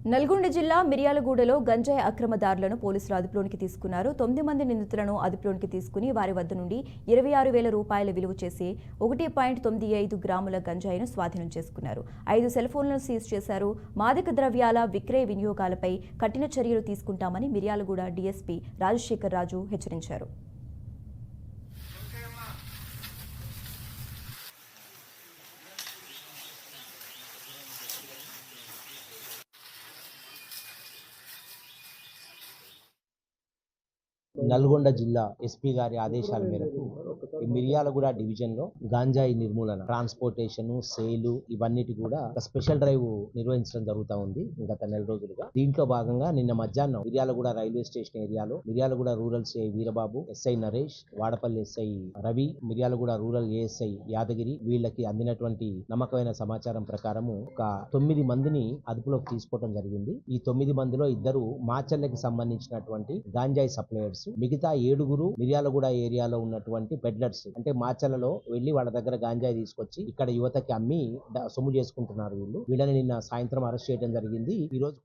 నల్గొండ జిల్లా మిర్యాలగూడలో గంజాయి అక్రమదారులను పోలీసులు అదుపులోనికి తీసుకున్నారు. 9 మంది నిందితులను అదుపులోనికి తీసుకుని వారి వద్ద నుండి 26,000 రూపాయల విలువ చేసి 1.95 గ్రాముల గంజాయిను స్వాధీనం చేసుకున్నారు. 5 సెల్ ఫోన్లను సీజ్ చేశారు. మాదక ద్రవ్యాల విక్రయ వినియోగాలపై కఠిన చర్యలు తీసుకుంటామని మిర్యాలగూడ డీఎస్పీ రాజశేఖర్ రాజు హెచ్చరించారు. నల్గొండ జిల్లా ఎస్పీ గారి ఆదేశాల మేరకు ఈ మిర్యాలగూడ డివిజన్ లో గాంజాయి నిర్మూలన, ట్రాన్స్పోర్టేషన్, సేలు ఇవన్నిటి కూడా ఒక స్పెషల్ డ్రైవ్ నిర్వహించడం జరుగుతా ఉంది గత నెల రోజులుగా. దీంట్లో భాగంగా నిన్న మధ్యాహ్నం మిర్యాలగూడ రైల్వే స్టేషన్ ఏరియాలో Miryalaguda rural CI Veerababu, SI Naresh, Vadapalli SI Ravi, Miryalaguda rural ASI Yadagiri వీళ్ళకి అందినటువంటి నమ్మకమైన సమాచారం ప్రకారము ఒక 9 మందిని అదుపులోకి తీసుకోవడం జరిగింది. ఈ 9 మందిలో 2 మాచర్లకి సంబంధించినటువంటి గాంజాయి సప్లయర్స్, మిగతా 7 మిర్యాలగూడ ఏరియాలో ఉన్నటువంటి పెడ్లర్స్, అంటే మాచర్లలో వెళ్లి వాళ్ళ దగ్గర గాంజాయి తీసుకొచ్చి ఇక్కడ యువతకి అమ్మి సొమ్ము చేసుకుంటున్నారు. వీళ్ళని నిన్న సాయంత్రం అరెస్ట్ చేయడం జరిగింది. ఈ రోజు